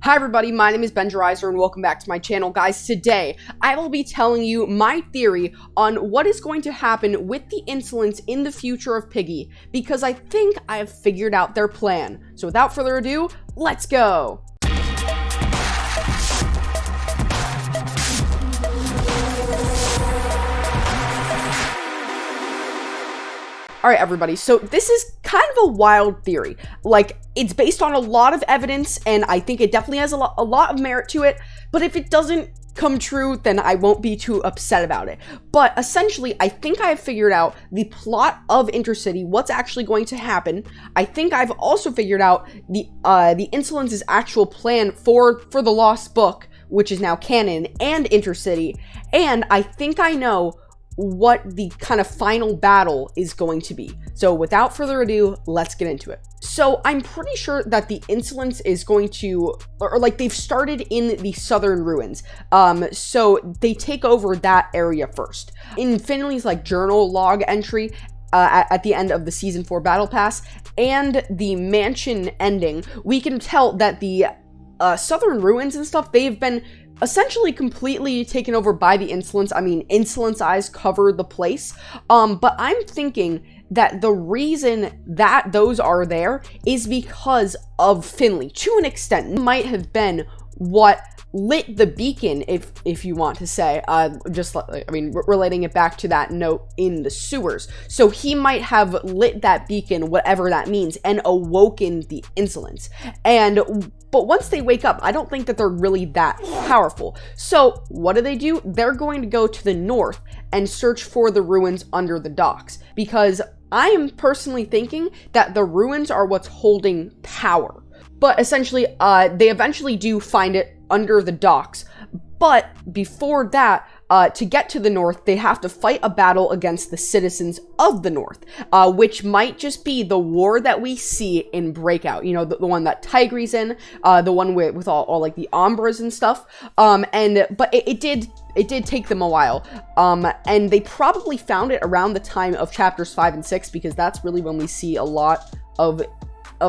Hi everybody, my name is Benjerizer and welcome back to my channel. Guys, today I will be telling you my theory on what is going to happen with the Insolence in the future of Piggy, because I think I have figured out their plan. So without further ado, let's go! Alright everybody, so this is kind of a wild theory. Like, it's based on a lot of evidence, and I think it definitely has a lot of merit to it, but if it doesn't come true, then I won't be too upset about it. But essentially, I think I have figured out the plot of Intercity, what's actually going to happen. I think I've also figured out the Insolence's actual plan for the Lost Book, which is now canon, and Intercity, and I think I know what the kind of final battle is going to be. So without further ado, let's get into it. So I'm pretty sure that the Insolence is going to, or like they've started in the southern ruins. So they take over that area first. In Finley's like journal log entry, at the end of the Season 4 Battle Pass, and the mansion ending, we can tell that the southern ruins and stuff, they've been essentially completely taken over by the Insolence. I mean, Insolence eyes cover the place. But I'm thinking that the reason that those are there is because of Finley. To an extent, it might have been what lit the beacon, if you want to say, relating it back to that note in the sewers. So he might have lit that beacon, whatever that means, and awoken the Insolence. But once they wake up, I don't think that they're really that powerful. So what do? They're going to go to the north and search for the ruins under the docks, because I am personally thinking that the ruins are what's holding power. But essentially, they eventually do find it under the docks. But before that, to get to the north, they have to fight a battle against the citizens of the north, which might just be the war that we see in Breakout. You know, the one that Tigre's in, the one with all like the Umbras and stuff. But it did take them a while. And they probably found it around the time of chapters 5 and 6, because that's really when we see a lot of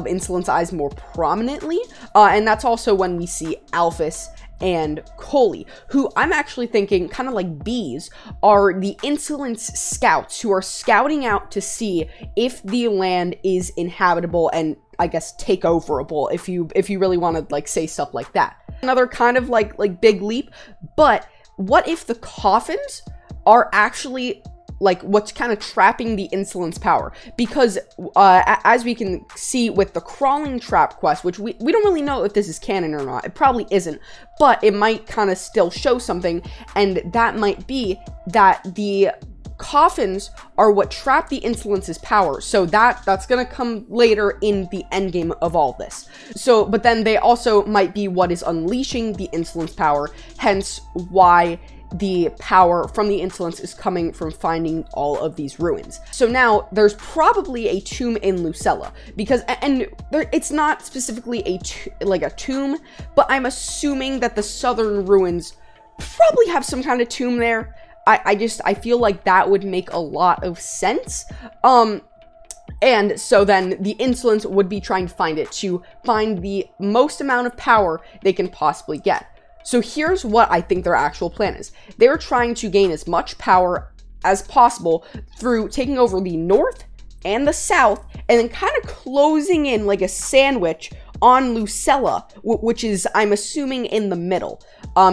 Insolence eyes more prominently. And that's also when we see Alphys and Coley, who I'm actually thinking, kind of like bees, are the Insolence scouts who are scouting out to see if the land is inhabitable and, I guess, takeoverable, if you really want to like say stuff like that. Another kind of like big leap, but what if the Coffins are actually like what's kind of trapping the Insolence power? Because as we can see with the crawling trap quest, which we don't really know if this is canon or not, it probably isn't, but it might kind of still show something, and that might be that the Coffins are what trap the Insolence's power. So that's gonna come later in the endgame of all this. So, but then they also might be what is unleashing the Insolence power, hence why the power from the Insolence is coming from finding all of these ruins. So now there's probably a tomb in Lucella, because, and it's not specifically a tomb, but I'm assuming that the southern ruins probably have some kind of tomb there. I feel like that would make a lot of sense. And so then the Insolence would be trying to find it, to find the most amount of power they can possibly get. So here's what I think their actual plan is. They're trying to gain as much power as possible through taking over the north and the south, and then kind of closing in like a sandwich on Lucella, which is, I'm assuming, in the middle.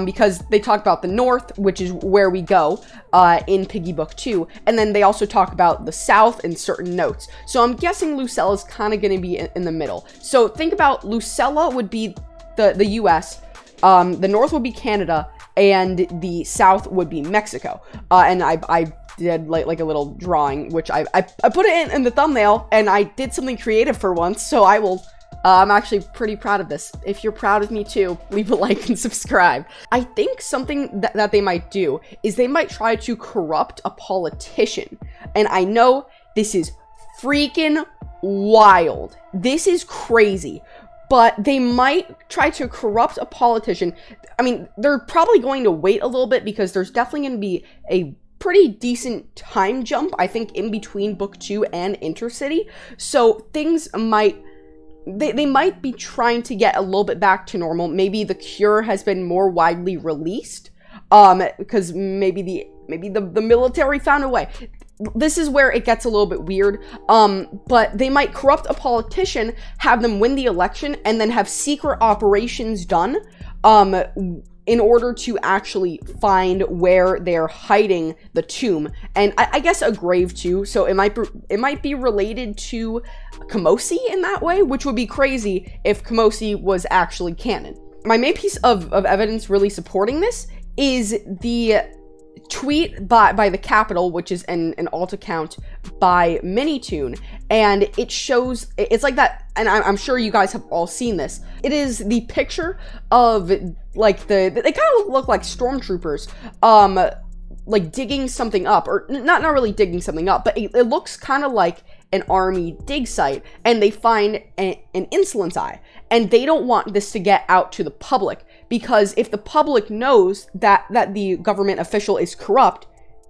Because they talk about the north, which is where we go in Piggy Book 2, and then they also talk about the south in certain notes. So I'm guessing Lucella is kind of going to be in the middle. So think about Lucella would be the US, the north would be Canada, and the south would be Mexico. And I did like a little drawing, which I put it in the thumbnail, and I did something creative for once, so I will, I'm actually pretty proud of this. If you're proud of me too, leave a like and subscribe. I think something that they might do is they might try to corrupt a politician. And I know this is freaking wild. This is crazy. But they might try to corrupt a politician. I mean, they're probably going to wait a little bit, because there's definitely going to be a pretty decent time jump, I think, in between Book 2 and Intercity. So things might they might be trying to get a little bit back to normal. Maybe the cure has been more widely released, because maybe the military found a way. This is where it gets a little bit weird, but they might corrupt a politician, have them win the election, and then have secret operations done, in order to actually find where they're hiding the tomb, and I guess a grave too. So it might be related to Camosi in that way, which would be crazy if Camosi was actually canon. My main piece of evidence really supporting this is the tweet by the Capitol, which is an alt account by Minitoon, and it shows, it's like that, and I'm sure you guys have all seen this. It is the picture of, like, they kind of look like stormtroopers, like digging something up, or not really digging something up, but it looks kind of like an army dig site, and they find an insolence eye, and they don't want this to get out to the public, because if the public knows that the government official is corrupt,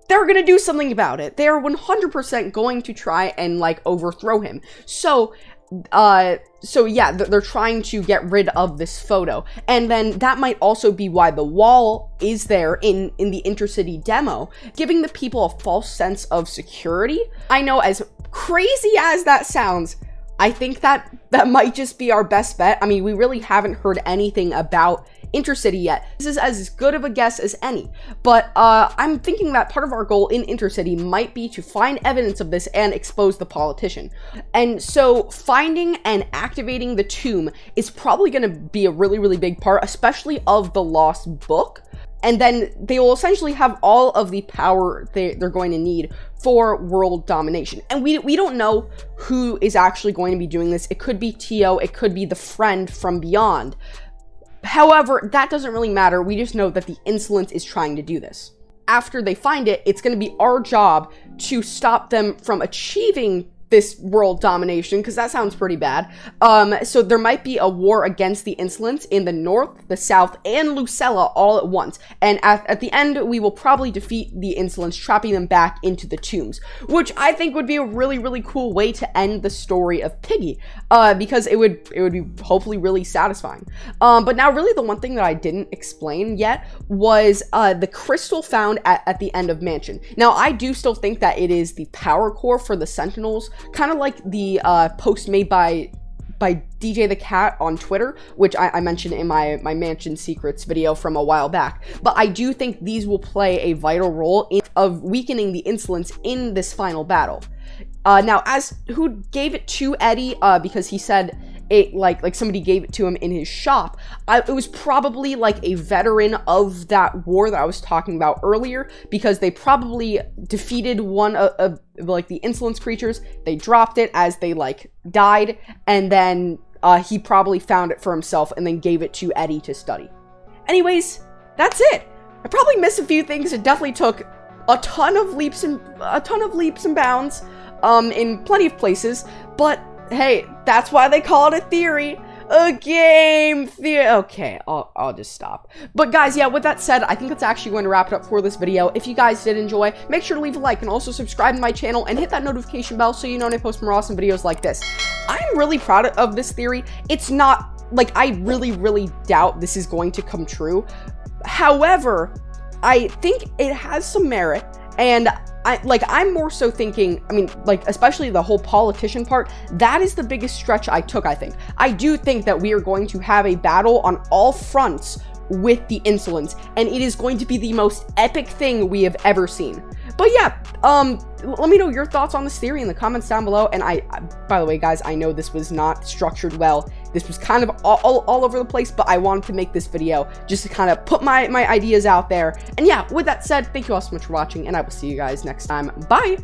they're gonna do something about it. They're 100% going to try and, like, overthrow him. So yeah, they're trying to get rid of this photo, and then that might also be why the wall is there in the Intercity demo, giving the people a false sense of security. I know, as crazy as that sounds, I think that might just be our best bet. I mean, we really haven't heard anything about Intercity yet. This is as good of a guess as any, but I'm thinking that part of our goal in Intercity might be to find evidence of this and expose the politician. And so finding and activating the tomb is probably going to be a really, really big part, especially of the Lost Book. And then they will essentially have all of the power they're going to need for world domination. And we don't know who is actually going to be doing this. It could be Tio, it could be the friend from beyond. However, that doesn't really matter. We just know that the Insolence is trying to do this. After they find it, it's going to be our job to stop them from achieving this world domination, because that sounds pretty bad. So there might be a war against the Insolence in the north, the south, and Lucella all at once. And at the end, we will probably defeat the Insolence, trapping them back into the tombs, which I think would be a really, really cool way to end the story of Piggy, because it would be hopefully really satisfying. But now really the one thing that I didn't explain yet was the crystal found at the end of Mansion. Now, I do still think that it is the power core for the Sentinels, kind of like the post made by DJ the Cat on Twitter, which I mentioned in my Mansion Secrets video from a while back. But I do think these will play a vital role of weakening the Insolence in this final battle. Now, as who gave it to Eddie, because he said it like somebody gave it to him in his shop, it was probably like a veteran of that war that I was talking about earlier, because they probably defeated one of like the Insolence creatures. They dropped it as they like died, and then he probably found it for himself and then gave it to Eddie to study. Anyways, that's it. I probably missed a few things. It definitely took a ton of leaps and bounds in plenty of places, but hey, that's why they call it a theory. A game theory. Okay, I'll just stop. But guys, yeah, with that said, I think that's actually going to wrap it up for this video. If you guys did enjoy, make sure to leave a like and also subscribe to my channel and hit that notification bell so you know when I post more awesome videos like this. I'm really proud of this theory. It's not, like, I really, really doubt this is going to come true. However, I think it has some merit, and I'm more so thinking, I mean, like, especially the whole politician part, that is the biggest stretch I took, I think. I do think that we are going to have a battle on all fronts with the Insolence, and it is going to be the most epic thing we have ever seen. But yeah, let me know your thoughts on this theory in the comments down below. And by the way, guys, I know this was not structured well. This was kind of all over the place, but I wanted to make this video just to kind of put my ideas out there. And yeah, with that said, thank you all so much for watching, and I will see you guys next time. Bye!